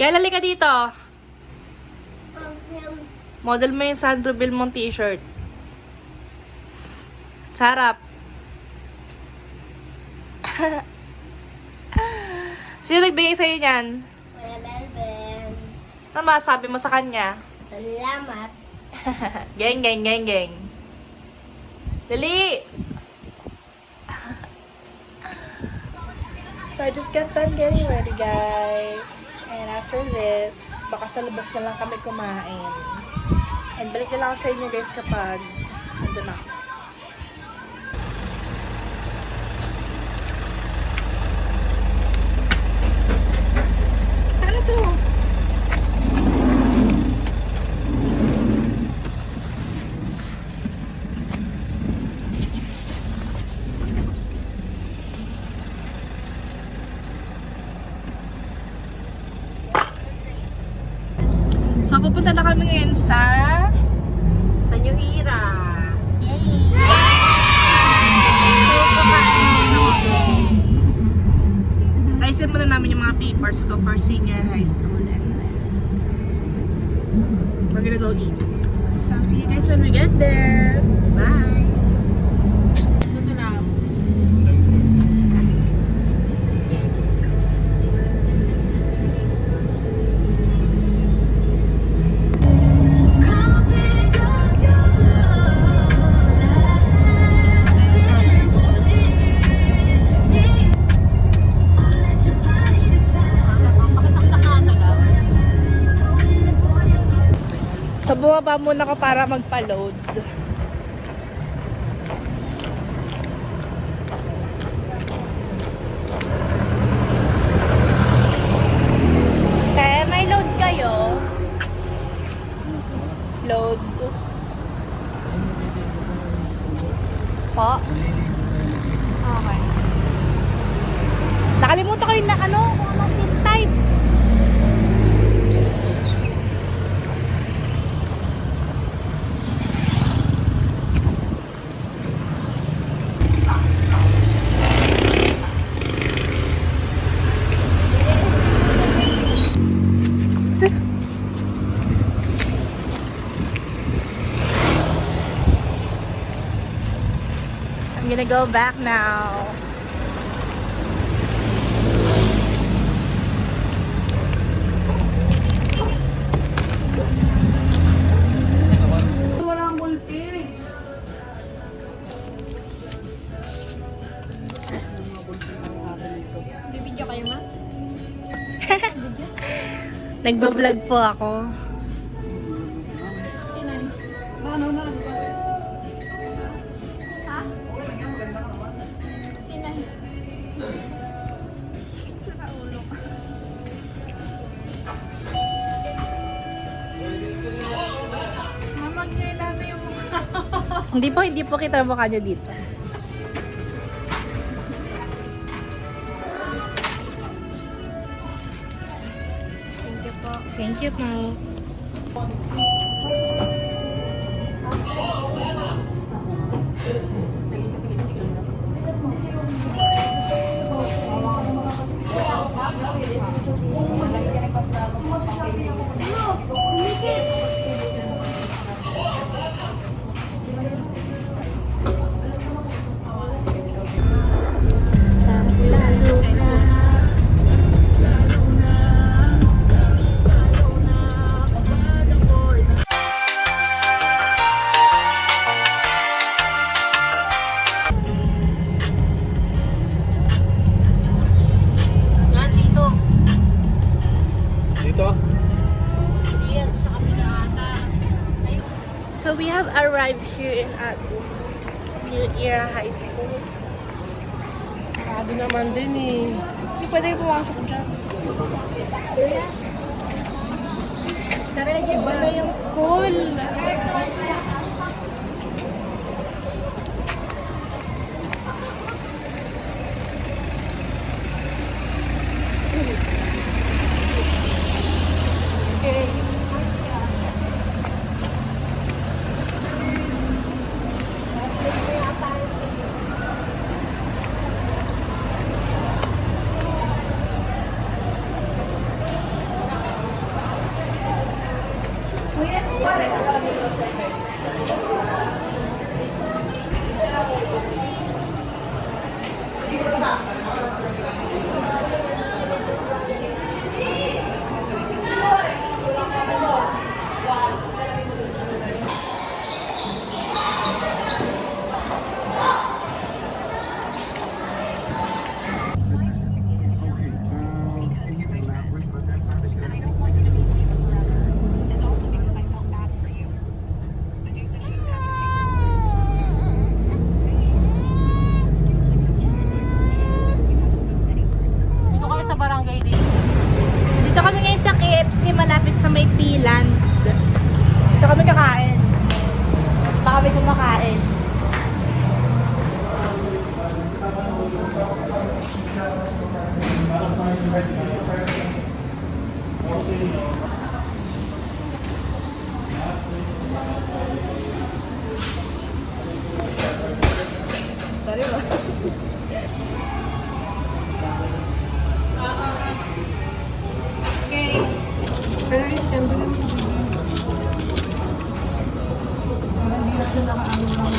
Kaya lali ka dito. Model mo yung Sandro Belmont t-shirt. Sarap. Sino nagbigay sa'yo niyan? Kuya Melvin. Ano masasabi mo sa kanya? Salamat. Geng, geng, geng, geng. Dali! So, I just got done getting ready, guys. And after this, baka sa labas na lang kami kumain. And balik na lang ako sa inyo, guys, kapag nandun ako. Ano to? So, pupunta na kami ngayon sa New Era. Yay! So, kakain na ako. Ayusin muna namin yung mga papers ko for senior high school and then we're gonna go eat. So, I'll see you guys when we get there. Bye! Ito na. So, bumaba muna ako para magpa-load. May load kayo? Load. Po? Okay. Nakalimutan ko rin na kung ano seat type. I'm gonna go back now. Walang multi. Bibidyo kayo, ma? Nagba-vlog po ako. Ano na? Ha? Tinay. Sira ulo. Mama, kailangan yung mukha. Hindi po kita mukha nyo dito. Thank you po. Thank you po. So we have arrived here at New Era High School. Doon naman din eh. Hindi pwede pumasok dyan. Iba na yung school. Dito kayo sa barangay dito. Dito kami ngayon sa KFC, malapit sa may Piland. Dito kami kakain. Baka kami kumakain. Sorry ba? Okay. Pero yung siyempre lang. Parang hindi na siya nakaano lang.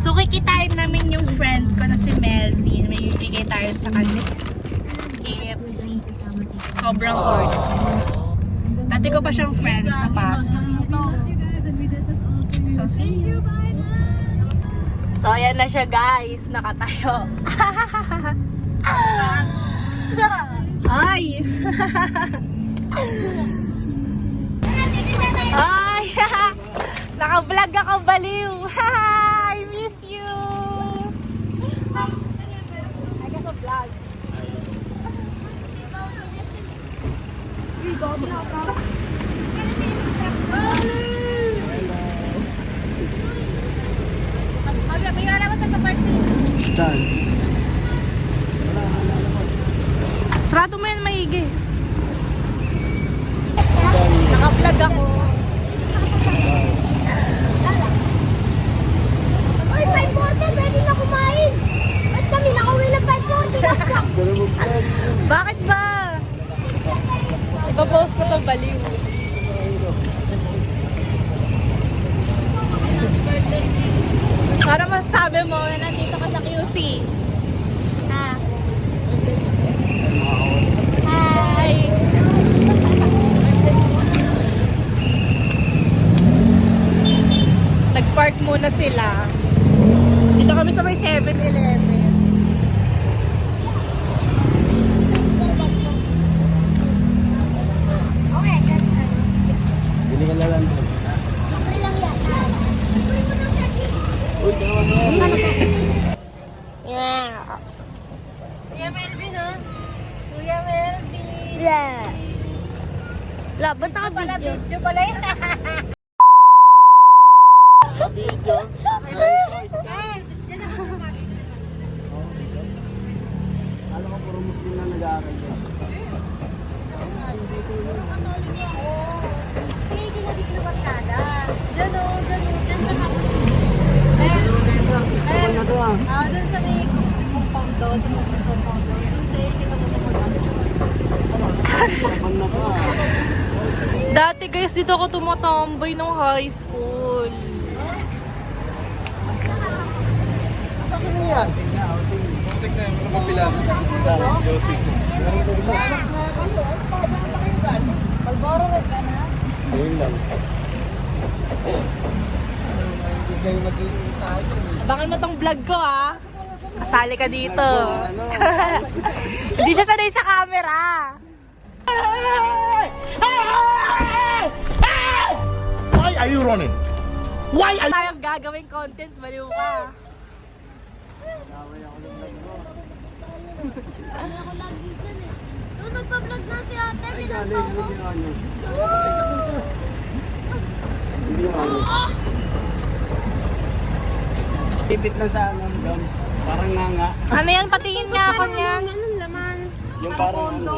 So, kikitain namin yung friend ko na si Melvin. May bibigay tayo sa kanya. KFC. Sobrang worth. Dati ko pa siyang friend sa Pasig. So, see you. So, ayan na siya guys. Nakatayo. Ay! Ay! Naka-vlog ako, baliw! I miss you! I guess a vlog. May lalabas na ka-park Saan? Sarado mo yan maigi. Naka-vlog ako. Ay, 540! Pwede na kumain! Ba't kami nakauwi ng 540? Bakit ba? Ipapost ko to, baliw. Para masabi mo na nandito ka sa QC. Ha? Hi! Nag-park muna sila. Dito kami sa may 7-Eleven. Kuya Melvin, oh. Kuya Melvin. Yeah. Laban ka video. Video pala yun. Video. Alam ko puro Muslim na nag-aaral yan. Sige, ginadik na barkada. Diyan o, dyan sa kapos. Ano na to ah? Dun sa may compound daw, sa may compound daw. Dun sa kita mo na Papan na ka. Dati guys, dito ako tumatambay ng high school. Saan na yan? Malboro na ka na? Ayun lang. Abangan mo tong vlog ko ah. Kasali ka dito. Hindi siya sanay sa camera. Why are you running? Why are Tayong gagawing content, baliw ka. Ano ako lagi dyan eh. Nung nagpa-vlog na si ate, Ay, tinanong galing. ko. Hindi naman yun. Hindi naman yun. Pipit lang sa ano, gums. Parang nga. Ano yan? Patingin nga ako niyan. Anong laman? Yung parang ano.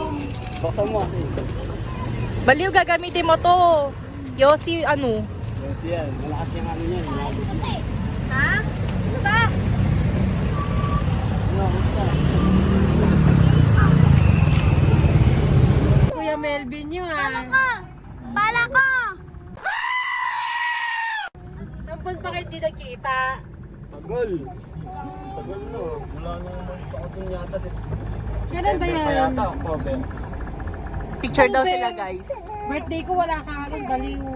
Buksan mo kasi. Baliw, gagamitin mo to. Yossi, ano? Yes, yan. Malakas yung ano yan. Ha? Ano ba? Ano, basta. Kuya Melvin yun ah. Pala ko! Pala ko! Tampon pa kayo di nakita. Tagal. Tagal no. Wala na naman sa atin yata si... Kailan ba yan? Yata, October. Picture daw sila guys. Birthday ko wala ka rin, baliw.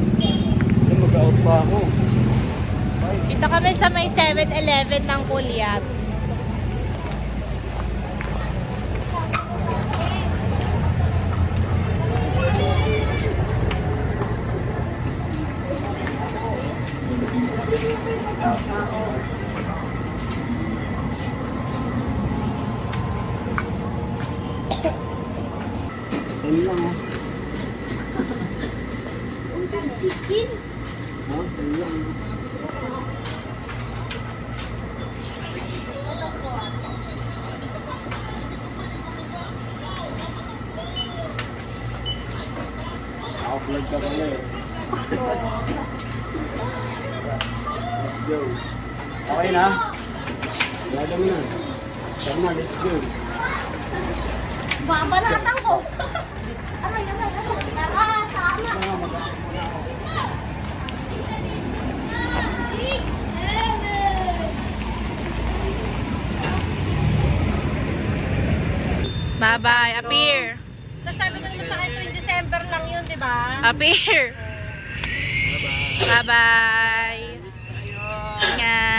Hindi, mag-out pa ako. Dito kami sa may 7-Eleven ng Kulyat. Ayun lang oh. Chicken? Oh, ayun lang. Naka-vlog ka pala eh. Let's go. Okay na? Gada mo na. Tara na, let's go. Babanatan ko! Aray, aray, aray. Tara, sama! Tara, mag- 6, 7! Bye-bye. Appear. Nasabi ko naman sa akin tuwing December lang yun, di ba? Appear. Bye-bye. Ingat.